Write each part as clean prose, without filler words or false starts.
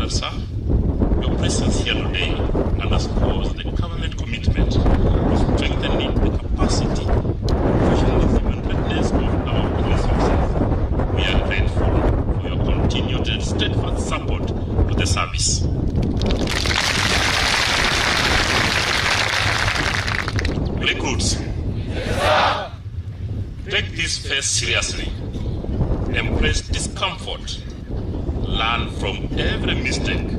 honored sir, your presence here today underscores the government commitment to strengthening the capacity, professionalism and readiness of our police officers. We are grateful for your continued and steadfast support to the service. Recruits, take this phase seriously. Embrace discomfort. Learn from every mistake.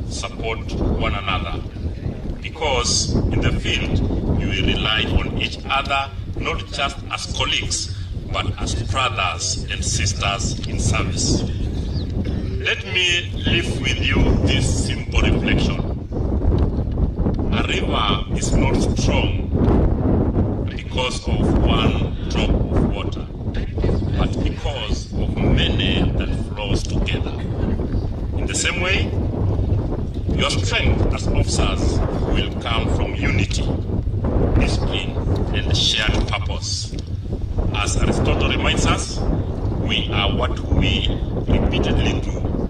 Support one another. Because in the field, you will rely on each other not just as colleagues, but as brothers and sisters in service. Let me leave with you this simple reflection. A river is not strong because of one drop of water, but because of many that flows together. In the same way, your strength as officers will come from unity, discipline, and shared purpose. As Aristotle reminds us, we are what we repeatedly do.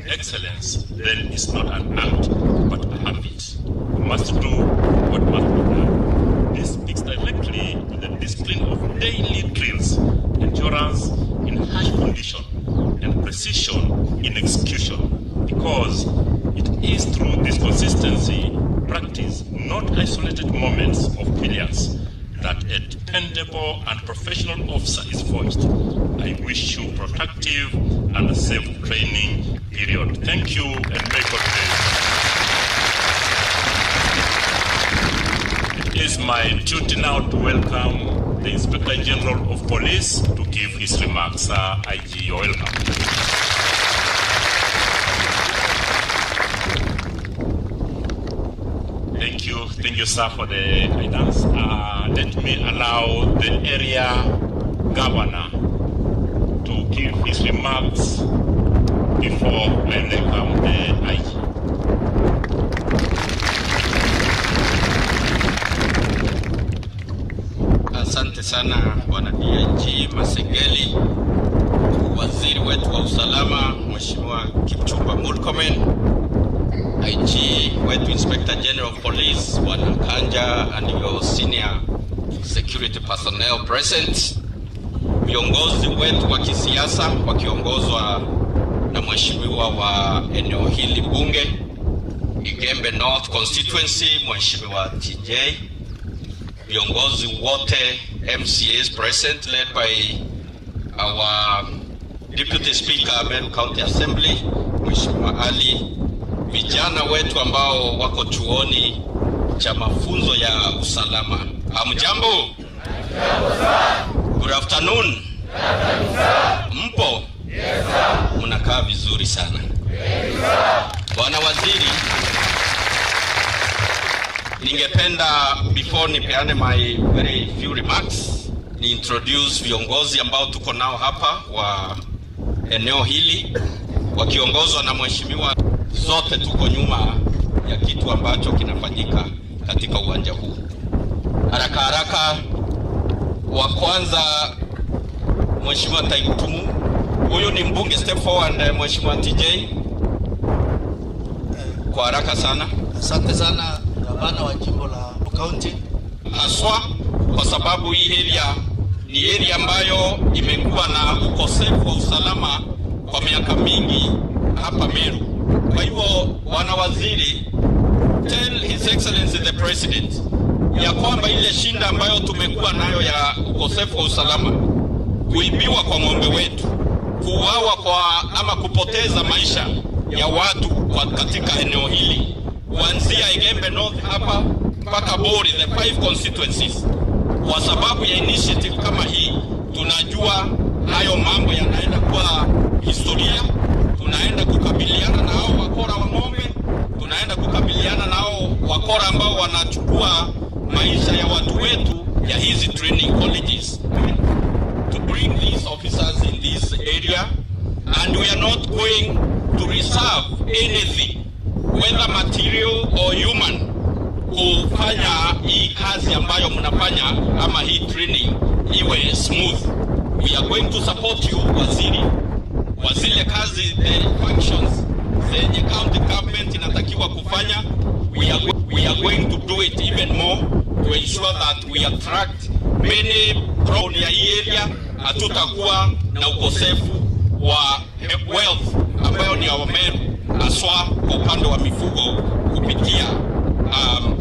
Excellence then is not an act, but a habit. We must do what must be done. This speaks directly to the discipline of daily drills, endurance in harsh condition, and precision in execution, because it is through this consistency, practice, not isolated moments of brilliance, that a dependable and professional officer is forged. I wish you productive and a safe training period. Thank you, and may God bless. It is my duty now to welcome the Inspector General of Police to give his remarks. Sir, IG, you're welcome. Thank you, sir, for the guidance. Let me allow the area governor to give his remarks before I welcome the IG. Asante sana Bwana DIG Masengeli, waziri wetu wa usalama Mheshimiwa Kipchumba Murkomen, IG wetu Inspector General of Police Bwana Kanja and your senior security personnel present, viongozi wetu wa kisiasa wakiongozwa na Mheshimiwa wa eneo hili bunge Igembe North Constituency Mheshimiwa TJ, viongozi wote MCAs present led by our Deputy Speaker Meru County Assembly Mheshimiwa Ali, vijana wetu ambao wako chuoni cha mafunzo ya usalama. Hamjambo? Good afternoon. Mpo? Yes, sir. Mnakaa vizuri sana. Yes, sir. Bwana waziri, ningependa before nipeane my very few remarks, ni introduce viongozi ambao tuko nao hapa wa eneo hili wakiongozwa na mheshimiwa. Zote tuko nyuma ya kitu ambacho kinafanyika katika uwanja huu. Haraka haraka, wa kwanza Mheshimiwa Taikutumu, huyu ni mbunge, step forward Mheshimiwa TJ. Kwa haraka sana. Asante sana gavana wa jimbo la county. Haswa kwa sababu hii area ni area ambayo imekuwa na ukosefu wa usalama kwa miaka mingi hapa Meru. Kwa hivyo wana waziri, tell His Excellency the President ya kwamba ile shinda ambayo tumekuwa nayo ya ukosefu wa usalama, kuibiwa kwa ng'ombe wetu, kuuawa kwa ama kupoteza maisha ya watu kwa katika eneo hili, kuanzia Igembe North hapa mpaka Bori, the 5 constituencies. Kwa sababu ya initiative kama hii, tunajua hayo mambo yanaenda kuwa historia. Tunaenda kukabiliana na hao wakora wa ng'ombe, tunaenda kukabiliana na hao wakora ambao wanachukua maisha ya watu wetu ya hizi training colleges, to bring these officers in this area, and we are not going to reserve anything, whether material or human, kufanya hii kazi ambayo mnafanya ama hii training iwe smooth. We are going to support you, waziri, wa zile kazi, the functions zenye county sure that we attract many from ya area. Hatutakuwa na ukosefu wa wealth ambayo ni ya Meru, haswa kwa upande wa mifugo kupitia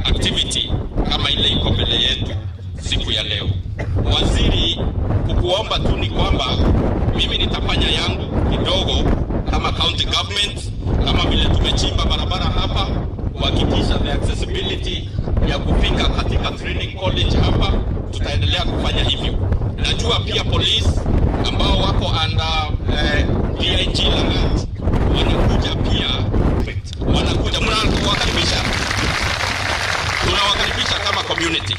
activity kama ile iko mbele yetu siku ya leo. Waziri, kukuomba tu ni kwamba mimi nitafanya yangu kidogo kama county government, kama vile tumechimba barabara hapa kuhakikisha the accessibility ya kufika katika training college hapa, tutaendelea kufanya hivyo. Najua pia police ambao wako under DIG Langat wanakuja pia, mnawakaribisha, tunawakaribisha kama community.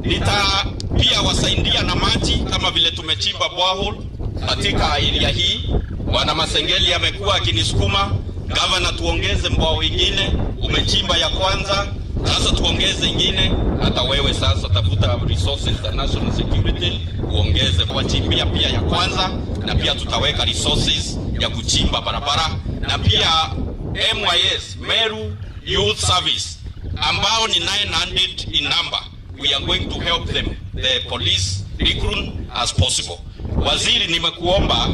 Nita pia wasaidia na maji kama vile tumechimba borehole katika area hii. Wana Masengeli amekuwa akinisukuma, governor, tuongeze mbao wengine, umechimba ya kwanza, sasa tuongeze ingine. Hata wewe sasa tafuta resources za national security uongeze, wachimbia pia ya kwanza, na pia tutaweka resources ya kuchimba barabara, na pia MYS, Meru Youth Service, ambao ni 900 in number. We are going to help them, the police recruit as possible. Waziri, nimekuomba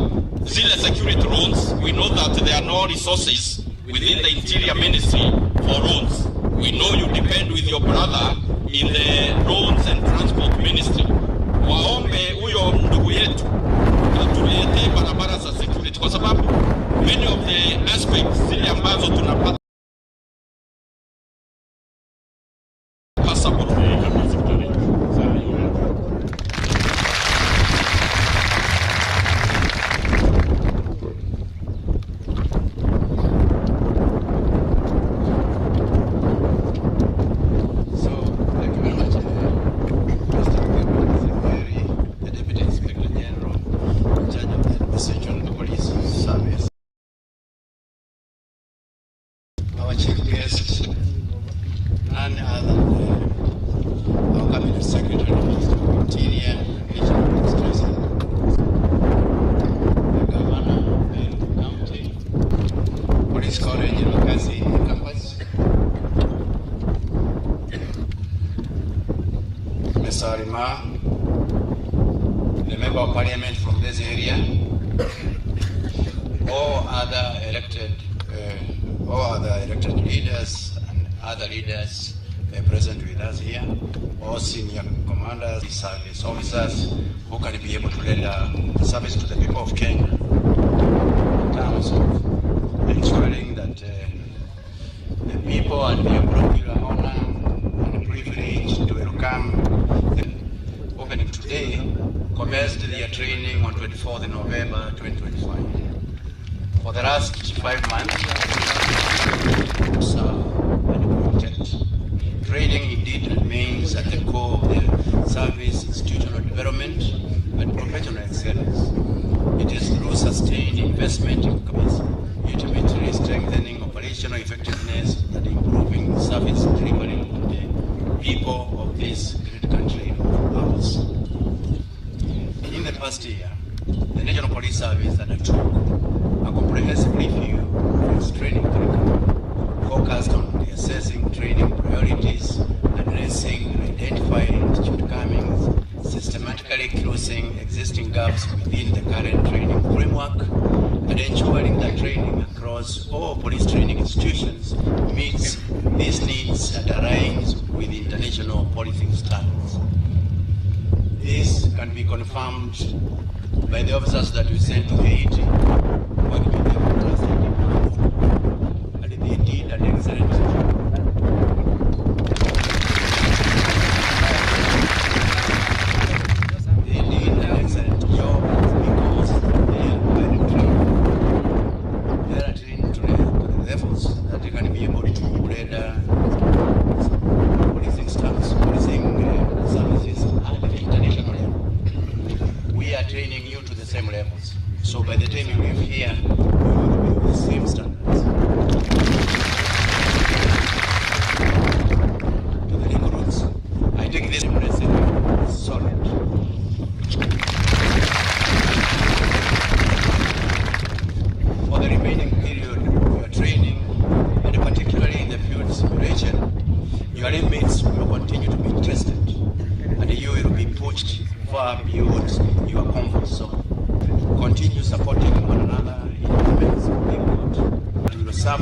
zile security roads. We know that there are no resources within the Interior Ministry for roads. We know you depend with your brother in the roads and transport ministry. Waombe huyo ndugu yetu atuletee barabara za security, kwa sababu many of the aspects zile ambazo tunapata possible. Our chief guest, none other than our Cabinet Secretary, Minister of Interior and Regional Administration, the Governor of the County, Police College in Lokasi campus, Mr. Arima, the Member of Parliament from this area, all other elected leaders and other leaders present with us here, all senior commanders, service officers who can be able to render service to the people of Kenya in terms of ensuring that the people are the popular honor and privilege to welcome the opening today commenced their training on 24th November 2025. For the last 5 months, training indeed remains at the core of the service institutional development and professional excellence. It is through sustained investment in capacity, ultimately strengthening operational effectiveness and improving service delivery to the people of this great country of ours. In the past year, the National Police Service undertook a comprehensive review of its training curriculum, focused on assessing training priorities, addressing and identifying shortcomings, systematically closing existing gaps within the current training framework, and ensuring that training across all police training institutions meets these needs and aligns with international policing standards. This can be confirmed by the officers that we sent to Haiti, working with them and they did an excellent job. They did an excellent job because they are very trained. They are trained to the levels that they can be able to render policing staffs, policing services at the international level. We are training you to the same levels. So by the time you leave here, you will be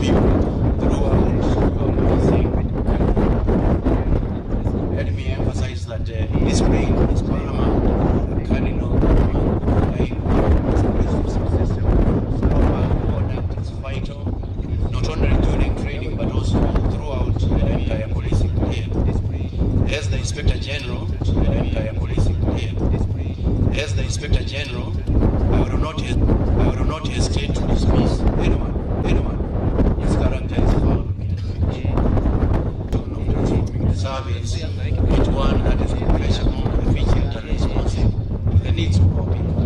people throughout our policing. Let me emphasize that discipline is paramount, cardinal, conduct is vital, not only during training but also throughout the entire policing career. As the Inspector General, as the Inspector General, I will not hesitate to dismiss anyone whose character is found to not performing the service into one that is professional, efficient, and responsive to the needs of our people.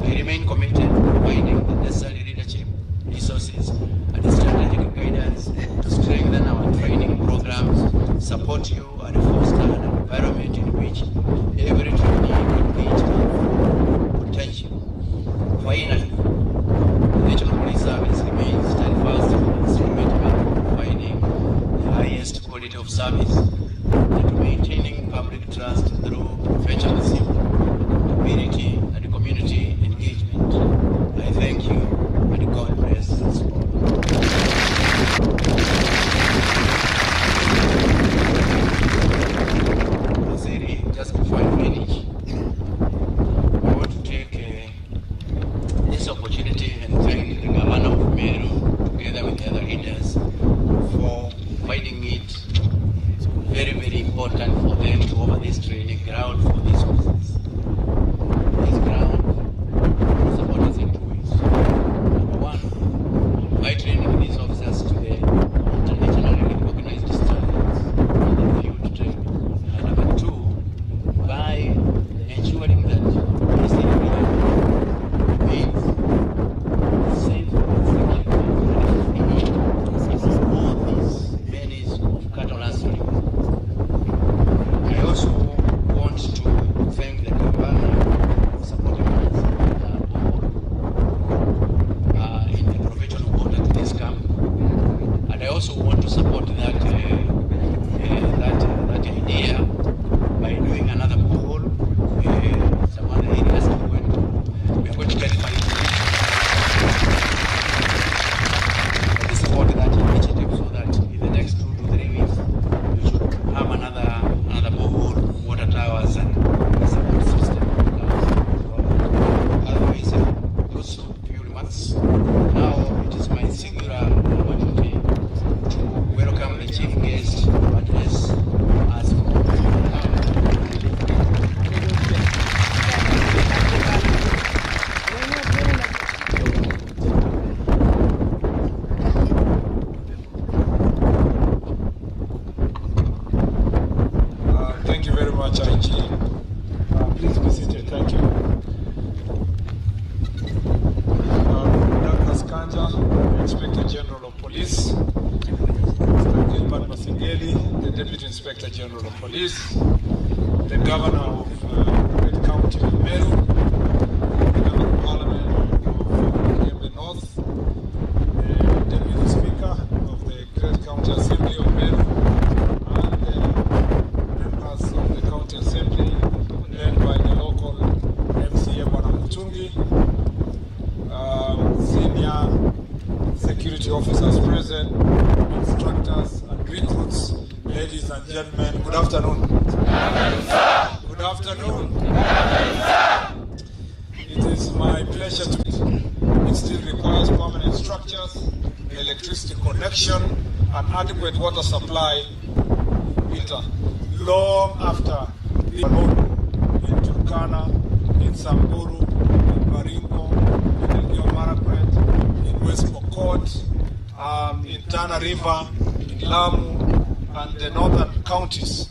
I remain committed to providing the necessary leadership, resources, and strategic guidance to strengthen our training programs, support you, and foster an environment in which every trainee can reach potential. Finally, the National Police Service remains steadfast in its commitment to providing the highest quality of service and to maintaining public trust through professionalism, accountability, and community engagement. I thank you, and God bless us all. Just before I finish, I want to take this opportunity and thank the Governor of Meru, together with the other leaders, for finding it very, very important for them to offer this training ground for these officers. This ground is about us in 2 ways. Number one, by training these officers to the internationally recognized standards in the field training. And number two, by ensuring that this area means safe and secure from all these menace of cattle rustling. I also want to thank the Governor for supporting us in the provision of water to this camp, and I also want to support that idea by doing another poll. Some other areas we are going to get money to support that initiative, so that in the next 2 to 3 weeks we should have another poll, water towers, and support system. Otherwise, those few remarks. Now it is my singular opportunity to welcome the chief guest to address us for Thank you very much, IG. Please be seated. Thank you. Douglas Kanja, Inspector General of Police. Mr. Gilbert Masengeli, the Deputy Inspector General of Police. The Governor of Great County of Meru. The Member of Parliament of Igembe North. The Deputy Speaker of the Great County Assembly of Meru. Of the County Assembly, led by the local MCA Mutungi, senior security officers present, instructors and recruits, ladies and gentlemen, good afternoon. Good afternoon. It is my pleasure to. It still requires permanent structures, electricity connection, and adequate water supply. Long after in Turkana, in Samburu, in Baringo, in Elgeyo Marakwet, in West Pokot, in Tana River, in Lamu, and the northern counties.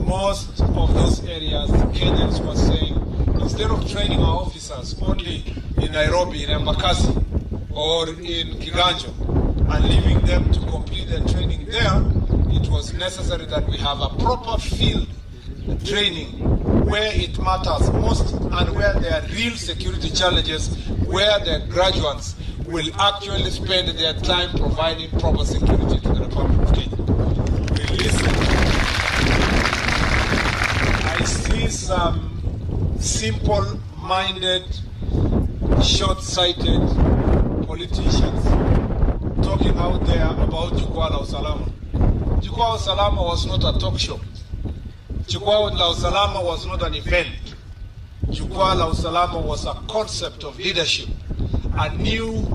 Most of those areas, the Kenyans were saying, instead of training our officers only in Nairobi, in Embakasi, or in Kiganjo, and leaving them to complete their training there, it was necessary that we have a proper field training where it matters most and where there are real security challenges, where the graduates will actually spend their time providing proper security to the Republic of Kenya. We listen. I see some simple-minded, short-sighted politicians talking out there about Jukwaa la Usalama. Jukwaa la Usalama was not a talk show. Jukwaa la Usalama was not an event. Jukwaa la Usalama was a concept of leadership, a new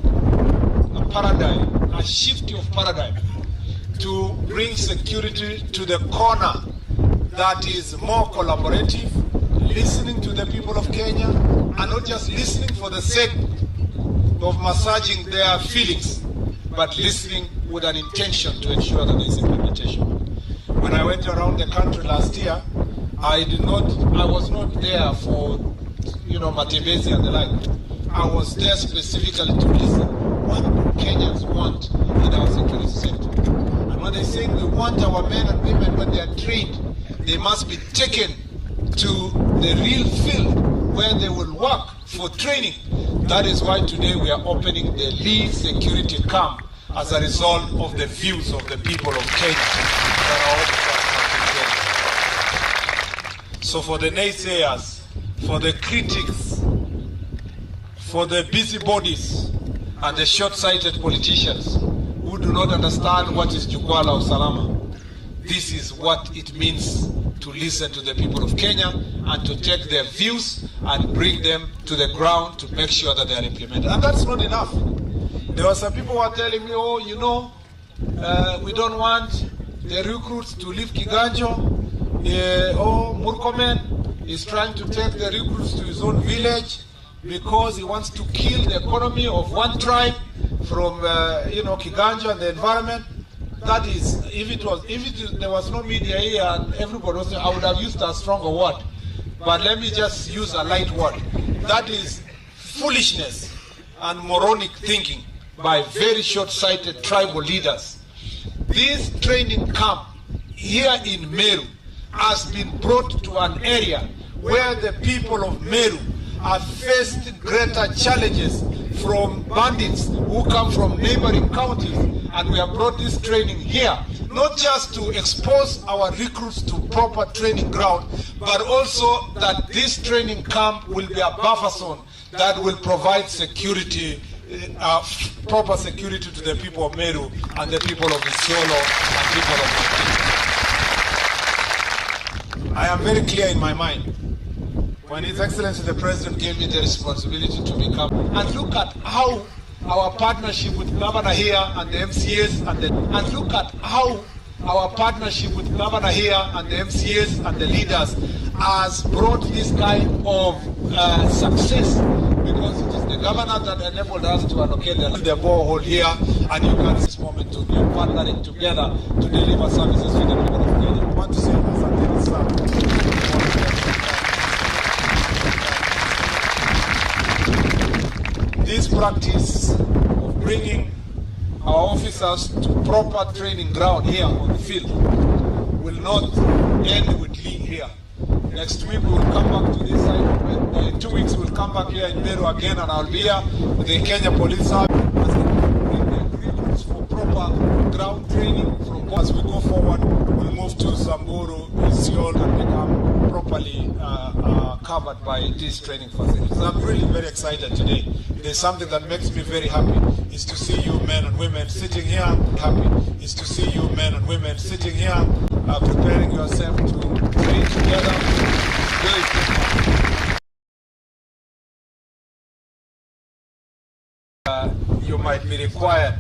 paradigm, a shift of paradigm to bring security to the corner that is more collaborative, listening to the people of Kenya, and not just listening for the sake of massaging their feelings, but listening with an intention to ensure that there is implementation. When I went around the country last year, I was not there for, Matembezi and the like. I was there specifically to listen. What do Kenyans want in our security sector? And when they say we want our men and women, when they are trained, they must be taken to the real field where they will work for training. That is why today we are opening the Lii Security Camp as a result of the views of the people of Kenya that are all Kenya. So for the naysayers, for the critics, for the busybodies and the short-sighted politicians who do not understand what is Jukwaa la Usalama, this is what it means to listen to the people of Kenya and to take their views and bring them to the ground to make sure that they are implemented. And that's not enough. There were some people who were telling me, we don't want the recruits to leave Kiganjo. Murkomen is trying to take the recruits to his own village because he wants to kill the economy of one tribe from Kiganjo and the environment. That is, if there was no media here and everybody was, I would have used a stronger word. But let me just use a light word. That is foolishness and moronic thinking by very short-sighted tribal leaders. This training camp here in Meru has been brought to an area where the people of Meru have faced greater challenges from bandits who come from neighboring counties, and we have brought this training here, not just to expose our recruits to proper training ground, but also that this training camp will be a buffer zone that will provide security, proper security to the people of Meru and the people of Isiolo and people of Nakuru. I am very clear in my mind. When His Excellency the President gave me the responsibility to become, and look at how our partnership with Governor here and the MCAs and look at how our partnership with Governor here and the MCAs and the leaders has brought this kind of success, because it is the governor that enabled us to allocate the borehole here, and you can see this moment to be partnering together to deliver services to the people of Kenya. I want to say this practice of bringing our officers to proper training ground here on the field will not end with Lii here. Next week we will come back to this side. In 2 weeks we will come back here in Meru again, and I'll be here with the Kenya Police Service bring the agreements for proper ground training. From as we go forward, we'll move to Samburu, Isiolo, and become properly covered by these training facilities. I'm really very excited today. There's something that makes me very happy, is to see you men and women sitting here. Happy is to see you men and women sitting here, preparing yourself to train together. You might be required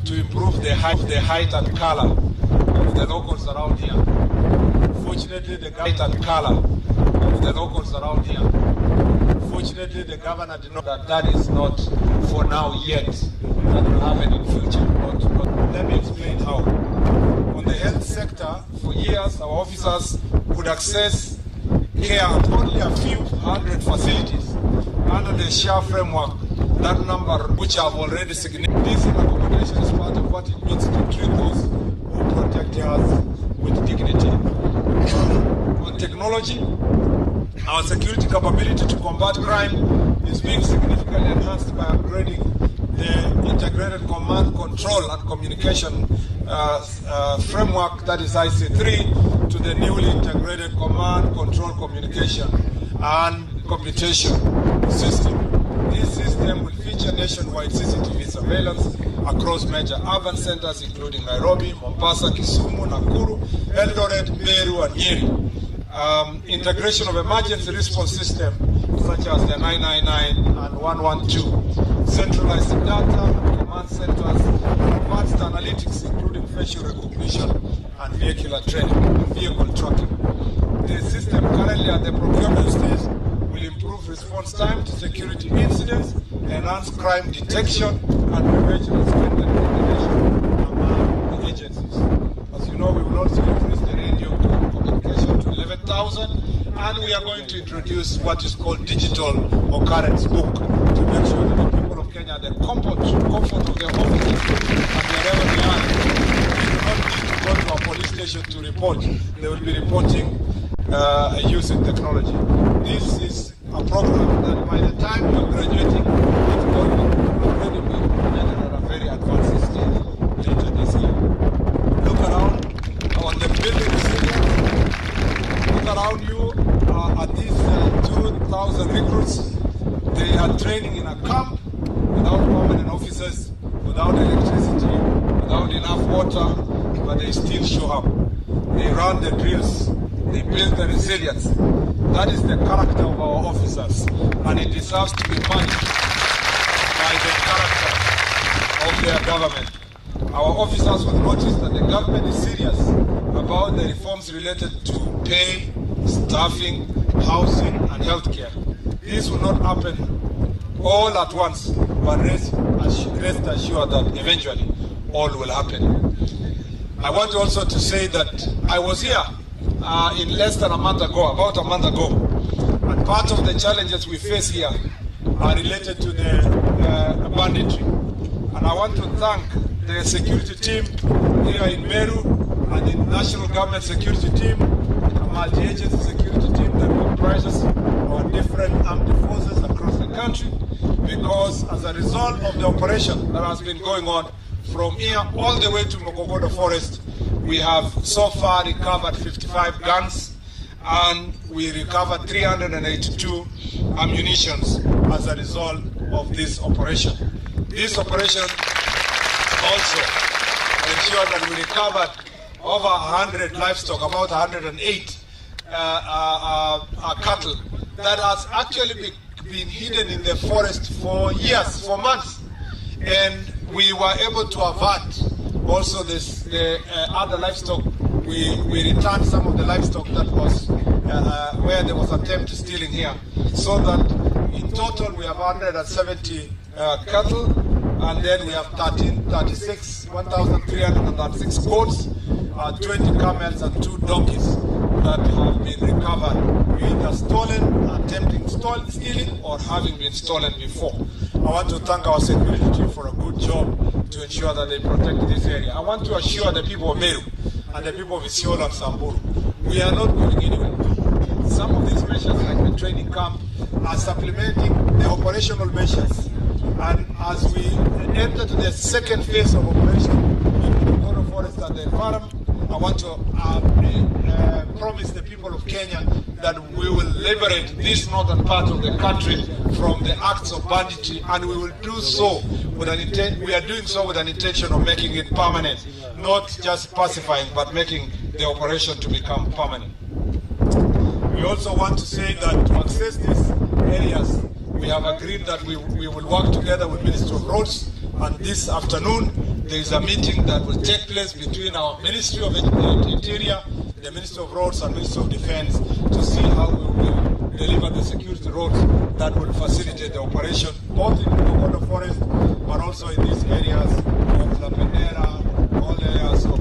to improve the height and color of the locals around here. Fortunately, the height and color of the locals around here. Fortunately, the governor did not that is not for now yet. That will happen in future. Let me explain how. On the health sector, for years, our officers could access care at only a few hundred facilities. Under the SHA framework, that number, which have already significant, this accommodation is part of what it means to treat those who protect us with dignity. On technology, our security capability to combat crime is being significantly enhanced by upgrading the integrated command, control, and communication framework, that is IC3, to the newly integrated command, control, communication, and computation system. This system will feature nationwide CCTV surveillance across major urban centers including Nairobi, Mombasa, Kisumu, Nakuru, Eldoret, Meru, and Nyeri. Integration of emergency response system such as the 999 and 112, centralized data, command centers, advanced analytics including facial recognition and vehicular training, vehicle tracking. The system currently at the procurement stage will improve response time to security incidents, enhance crime detection and prevention, and strengthen coordination among the agencies. As you know, we will also increase the radio communication to 11,000, and we are going to introduce what is called digital occurrence book to make sure that the people of Kenya, the comfort of their homes and wherever they are, they do not need to go to a police station to report. They will be reporting using technology. This is a program that by the time you are graduating, it's going to already be implemented at a very advanced stage later this year. Look around on the building resilience. Look around you at these 2,000 recruits. They are training in a camp without permanent officers, without electricity, without enough water, but they still show up. They run the drills. They build the resilience. That is the character of our officers, and it deserves to be managed by the character of their government. Our officers will notice that the government is serious about the reforms related to pay, staffing, housing, and healthcare. This will not happen all at once, but rest assured that eventually all will happen. I want also to say that I was here in less than a month ago, about a month ago, and part of the challenges we face here are related to the banditry. And I want to thank the security team here in Meru and the National Government Security Team, a multi-agency security team that comprises our different armed forces across the country, because as a result of the operation that has been going on from here all the way to Mogogodo Forest, we have so far recovered 55 guns, and we recovered 382 ammunitions as a result of this operation. This operation also ensured that we recovered over 100 livestock, about 108 cattle that has actually been hidden in the forest for years, for months, and we were able to avert also the other livestock. We returned some of the livestock that was where there was attempt stealing here, so that in total we have 170 cattle, and then we have 1,336 goats, 20 camels and 2 donkeys that have been recovered, either stolen, attempting stealing, or having been stolen before. I want to thank our security team for a good job to ensure that they protect this area. I want to assure the people of Meru and the people of Isiolo and Samburu, we are not going anywhere. Some of these measures, like the training camp, are supplementing the operational measures. And as we enter to the second phase of operation in the Mogogodo Forest and the environment, I want to promise the people of Kenya that we will liberate this northern part of the country from the acts of banditry, and we will do so with an intent. We are doing so with an intention of making it permanent, not just pacifying, but making the operation to become permanent. We also want to say that to access these areas, we have agreed that we will work together with Ministry of Roads, and this afternoon there is a meeting that will take place between our Ministry of Interior, the Ministry of Roads and Ministry of Defense to see how we will deliver the security roads that will facilitate the operation both in the Mogogodo Forest but also in these areas of La Penera, all areas of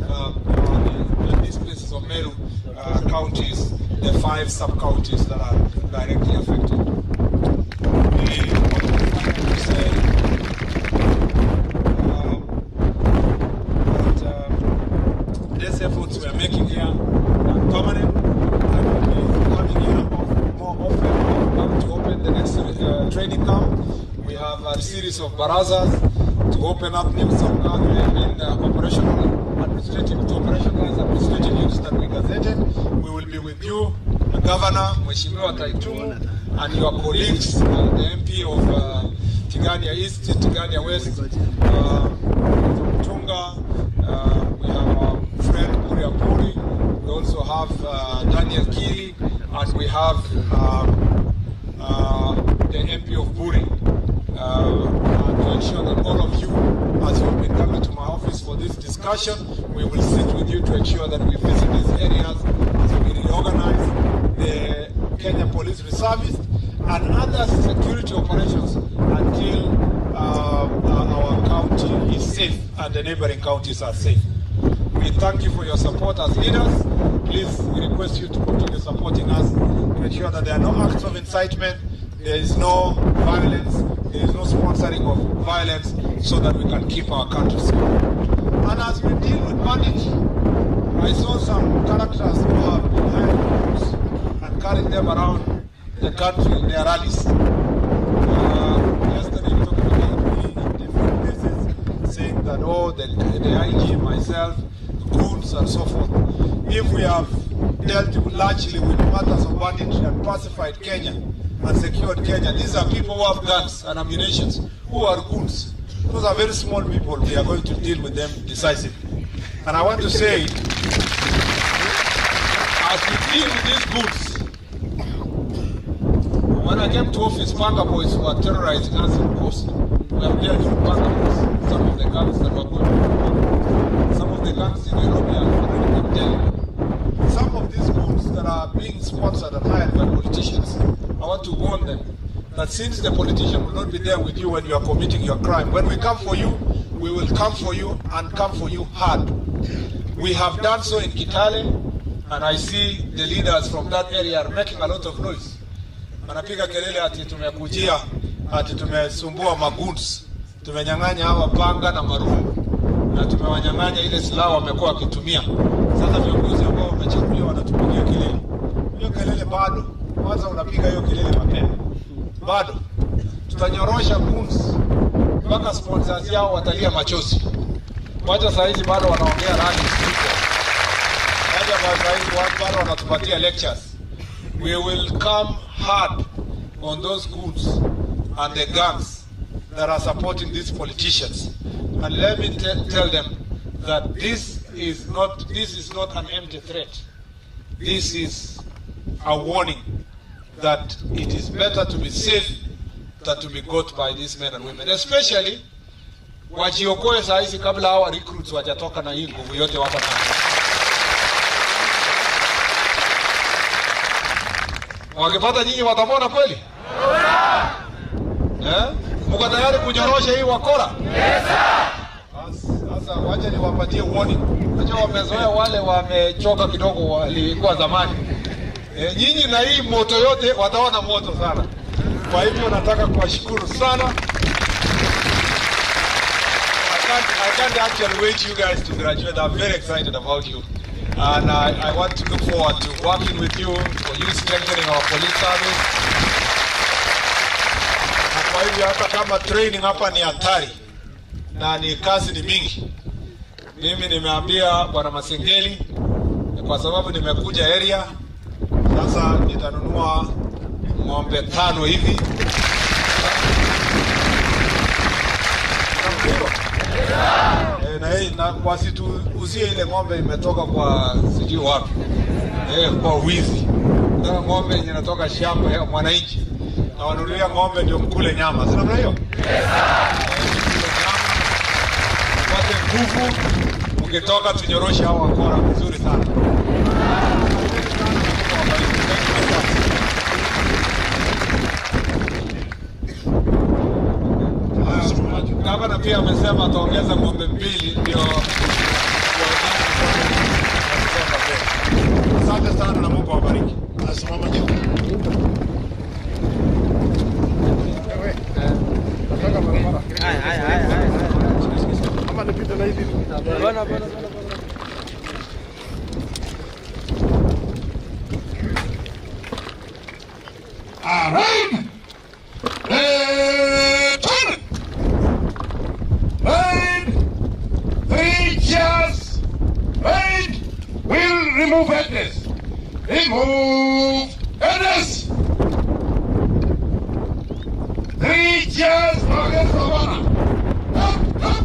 these places of Meru counties, the 5 sub-counties that are directly affected. These efforts we are making here are permanent. I will be coming here more often to open the next training camp. We have a series of barazas to open up new operational administrative units that we gazetted. We will be with you, the Governor, Mheshimiwa Taitumu, and your colleagues, the MP of Tigania East, Tigania West, Mutunga, we have our friend Puri Apuri, we also have Daniel Kiri, and we have the MP of Buri. To ensure that all of you, as you have been coming to my office for this discussion, we will sit with you to ensure that we visit these areas as we reorganize the Kenya Police Reservice and other security operations until our county is safe and the neighboring counties are safe. We thank you for your support as leaders. Please, we request you to continue supporting us to ensure that there are no acts of incitement, there is no violence, there is no sponsoring of violence, so that we can keep our country safe. And as we deal with banditry, I saw some characters who have been hiring groups and carrying them around the country in their rallies. Yesterday we talked about me in different places, saying that, oh, the IG, myself, goons and so forth. If we have dealt largely with matters of banditry and pacified Kenya and secured Kenya, these are people who have guns and ammunition, who are goons. Those are very small people. We are going to deal with them decisively. And I want to say, as we deal with these goons, when I came to office, Panga boys were terrorizing us in Coast. We have dealt with Panga boys, some of the gangs that were going on. Some of the gangs in Nairobi are already in jail. Some of these goons that are being sponsored and hired by politicians, I want to warn them that since the politician will not be there with you when you are committing your crime, when we come for you, we will come for you and come for you hard. We have done so in Kitale, and I see the leaders from that area are making a lot of noise. Wanapiga kelele ati tumekujia, ati tumesumbua maguns, tumenyang'anya hawa panga na marungu, na tumewanyang'anya ile silaha wamekuwa wakitumia. Sasa viongozi ambao wamechaguliwa wanatupigia kelele. Hiyo kelele bado, kwanza unapiga hiyo kelele mapema. Bado tutanyorosha guns mpaka sponsors yao watalia machozi. Wacha saa hizi bado wanaongea rally. Wacha saa hizi bado wanatupatia lectures. We will come hard on those goons and the gangs that are supporting these politicians. And let me tell them that this is not an empty threat. This is a warning that it is better to be safe than to be got by these men and women. Especially, wajiokoe saa hizi kabla hawa recruits wajatoka na hii nguvu yote wako na. Wakipata nyinyi watamona kweli? Mko tayari kunyorosha hii wakora? Yes sir. Sasa wacha niwapatie warning. Wacha wamezoea wale wamechoka kidogo walikuwa zamani. Nyinyi na hii moto yote wataona moto sana. Kwa hivyo nataka kuwashukuru sana. I can't actually wait you guys to graduate. I'm very excited about you. And I want to look forward to working with you, for you strengthening our police service. Na kwa hivyo hata kama training hapa ni hatari na ni kazi ni mingi, mimi nimeambia Bwana Masengeli, kwa sababu nimekuja area, sasa nitanunua ng'ombe 5 hivi. Na wasituuzie ile ng'ombe imetoka kwa sijui wapi, kwa wizi. Na ng'ombe inatoka shamba ya mwananchi, na wanunulia ng'ombe ndio mkule nyama. Sina maana hiyo? Pate nguvu, mkitoka tunyoroshe hao wakora vizuri sana. Gavana pia amesema ataongeza ng'ombe 2 ndio. Asante sana na Mungu awabariki. Asimama juu. Nataka barabara. Hai. Kama nipite na hivi. Bana. Alright. Remove headless. Remove headless. 3 cheers for against Obama. Up.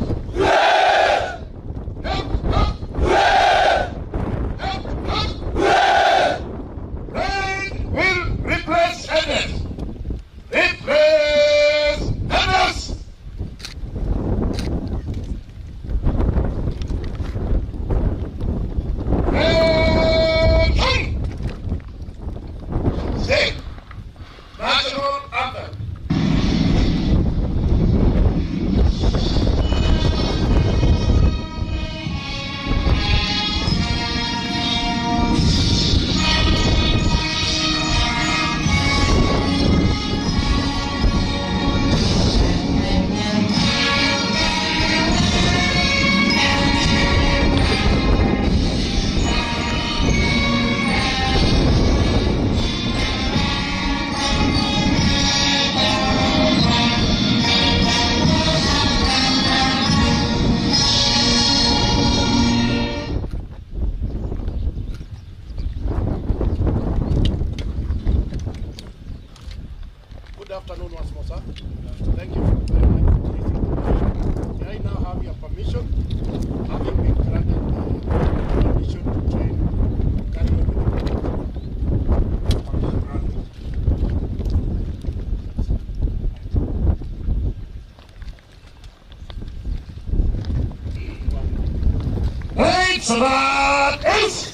Sabat Ace!